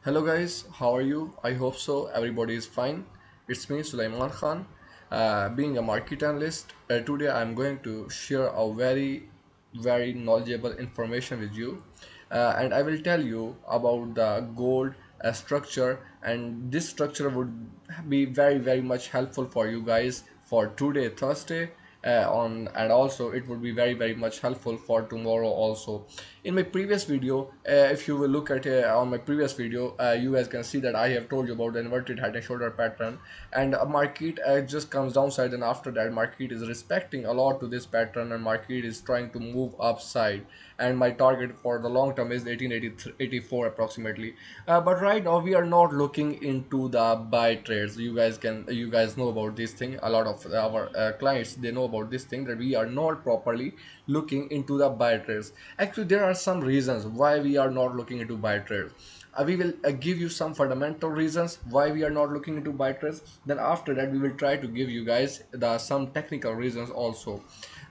Hello guys, how are you? I hope so. Everybody is fine. It's me, Sulaiman Khan. Being a market analyst, today I'm going to share a very knowledgeable information with you, and I will tell you about the gold structure. And this structure would be very much helpful for you guys for today, Thursday, on and also it would be very much helpful for tomorrow also. In my previous video, if you will look at on my previous video, you guys can see that I have told you about the inverted head and shoulder pattern, and a market just comes downside, and after that market is respecting a lot to this pattern, and market is trying to move upside, and my target for the long term is 1884 approximately. But right now we are not looking into the buy trades. You guys know about this thing. A lot of our clients, they know about this thing, that we are not properly looking into the buy trades. Actually, there are some reasons why we are not looking into buy trades. We will give you some fundamental reasons why we are not looking into buy trades. Then after that we will try to give you guys the some technical reasons also.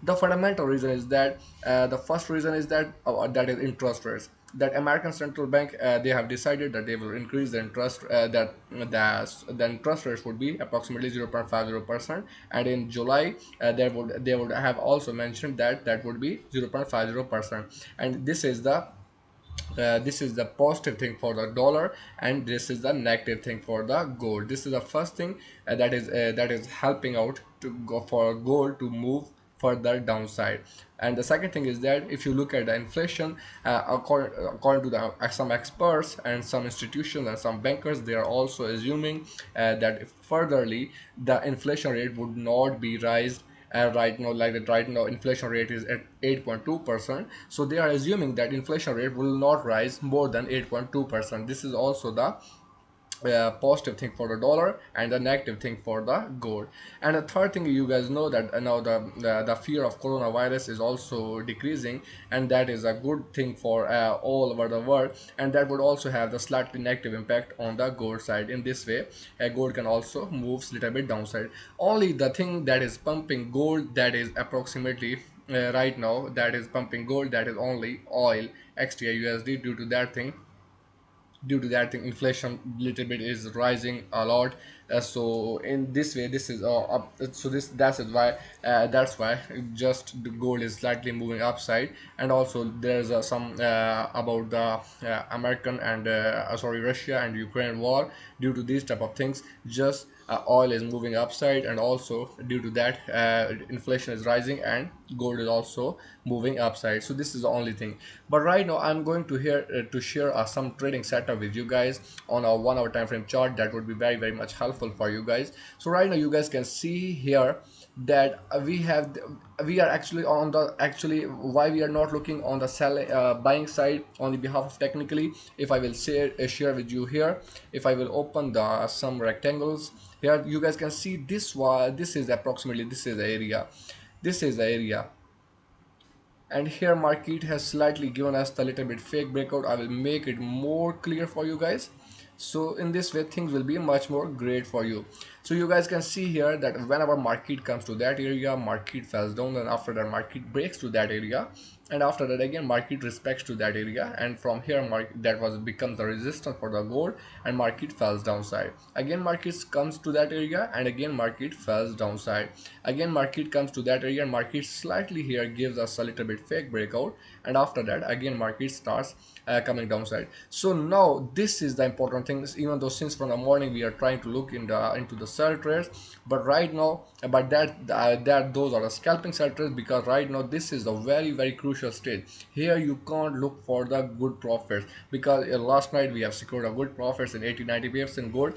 The fundamental reason is that the first reason is that is interest rates. That American Central Bank, they have decided that they will increase the interest, that the interest rates would be approximately 0.50%, and in July they would have also mentioned that that would be 0.50%. And this is the positive thing for the dollar, and this is the negative thing for the gold. This is the first thing that is helping out to go for gold to move further downside. And the second thing is that if you look at the inflation, according to some experts and some institutions and some bankers, they are also assuming that furtherly the inflation rate would not be raised. Right now inflation rate is at 8.2%, so they are assuming that inflation rate will not rise more than 8.2%. This is also the positive thing for the dollar and the negative thing for the gold. And the third thing, you guys know that now the fear of coronavirus is also decreasing, and that is a good thing for all over the world, and that would also have the slightly negative impact on the gold side. In this way, gold can also move little bit downside. Only the thing that is pumping gold, that is approximately right now, that is pumping gold, that is only oil, XAUUSD. Due to that thing, inflation little bit is rising a lot. So in this way, this is up, so this that's why just the gold is slightly moving upside. And also there's some about the American and sorry, Russia and Ukraine war. Due to these type of things, just oil is moving upside, and also due to that inflation is rising and gold is also moving upside. So this is the only thing. But right now I'm going to share some trading setup with you guys on a 1 hour time frame chart. That would be very much helpful for you guys. So right now you guys can see here that we are actually on the actually why we are not looking on the buying side on the behalf of technically. If I will share with you here, if I will open the some rectangles here, you guys can see this is approximately, this is the area. And here market has slightly given us the little bit fake breakout. I will make it more clear for you guys, so in this way things will be much more great for you. So you guys can see here that whenever market comes to that area, market falls down, and after that market breaks to that area, and after that again market respects to that area, and from here market that was becomes the resistance for the gold, and market falls downside. Again market comes to that area, and again market falls downside. Again market comes to that area, and market slightly here gives us a little bit fake breakout, and after that again market starts coming downside. So now this is the important thing. Even though since from the morning we are trying to look into the sell trades, but right now, but that those are the scalping sell trades, because right now this is a very crucial stage. Here you can't look for the good profits, because last night we have secured a good profits in 80-90 pips in gold.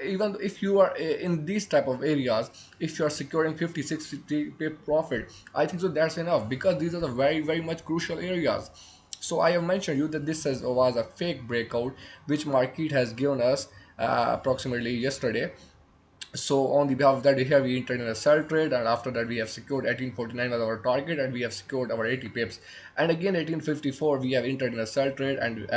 Even if you are in these type of areas, if you are securing 50-60 pip profit, I think so that's enough, because these are the very much crucial areas. So I have mentioned you that was a fake breakout which market has given us approximately yesterday. So on the behalf of that, here we entered in a sell trade, and after that we have secured 1849 as our target, and we have secured our 80 pips. And again 1854 we have entered in a sell trade, and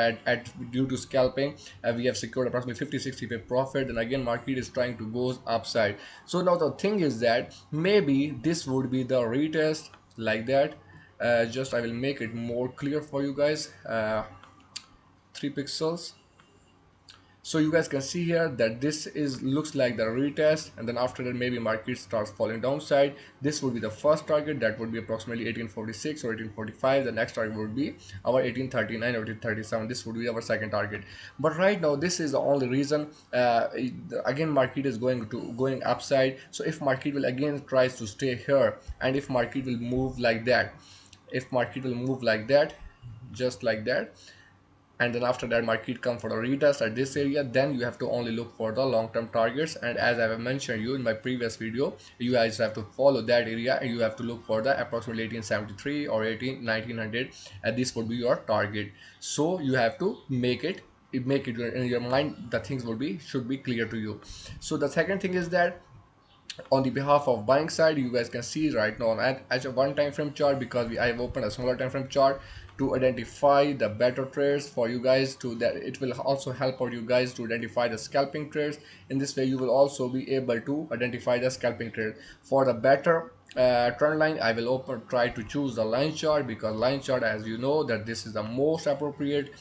due to scalping we have secured approximately 50-60 pip profit, and again market is trying to go upside. So now the thing is that maybe this would be the retest like that. Just I will make it more clear for you guys. 3 pixels. So you guys can see here that this is looks like the retest, and then after that maybe market starts falling downside. This would be the first target, that would be approximately 1846 or 1845. The next target would be our 1839 or 1837. This would be our second target. But right now this is the only reason. Again market is going upside. So if market will again tries to stay here, and if market will move like that, if market will move like that, just like that, and then after that market come for a retest at this area, then you have to only look for the long-term targets. And as I have mentioned you in my previous video, you guys have to follow that area, and you have to look for the approximately 1873 or 1900, and this would be your target. So you have to make it in your mind, the things will be should be clear to you. So the second thing is that on the behalf of buying side, you guys can see right now at a one time frame chart, because I have opened a smaller time frame chart to identify the better trades for you guys, to that it will also help out you guys to identify the scalping trades. In this way you will also be able to identify the scalping trade for the better trend line. I will try to choose the line chart, because line chart, as you know, that this is the most appropriate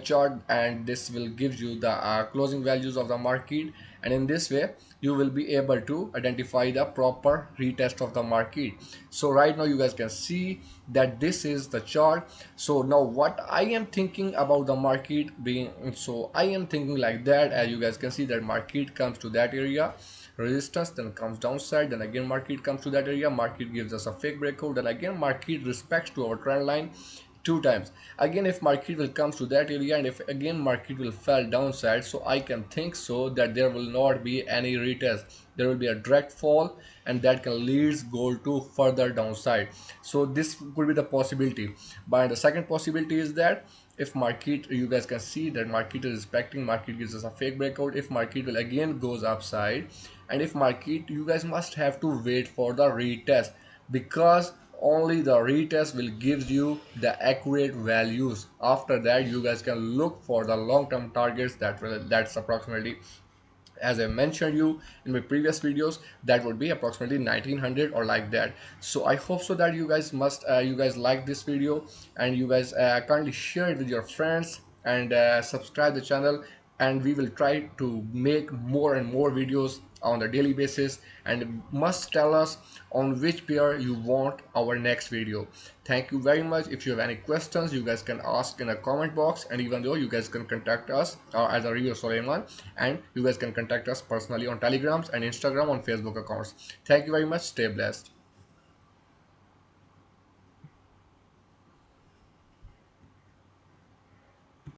chart, and this will give you the closing values of the market. And in this way you will be able to identify the proper retest of the market. So right now you guys can see that this is the chart. So now what I am thinking about the market being, so I am thinking like that, as you guys can see that market comes to that area, resistance, then comes downside, then again market comes to that area, market gives us a fake breakout, then again market respects to our trend line two times. Again if market will come to that area, and if again market will fall downside, so I can think so that there will not be any retest, there will be a direct fall, and that can leads gold to further downside. So this could be the possibility. But the second possibility is that if market, you guys can see that market is respecting, market gives us a fake breakout, if market will again goes upside, and if market, you guys must have to wait for the retest, because only the retest will give you the accurate values. After that you guys can look for the long-term targets, that's approximately, as I mentioned you in my previous videos, that would be approximately 1900 or like that. So I hope so that you guys like this video, and you guys kindly share it with your friends, and subscribe the channel, and we will try to make more and more videos on a daily basis, and must tell us on which pair you want our next video. Thank you very much. If you have any questions, you guys can ask in a comment box, and even though you guys can contact us as a Rio Suleiman, and you guys can contact us personally on telegrams and Instagram, on Facebook accounts. Thank you very much. Stay blessed.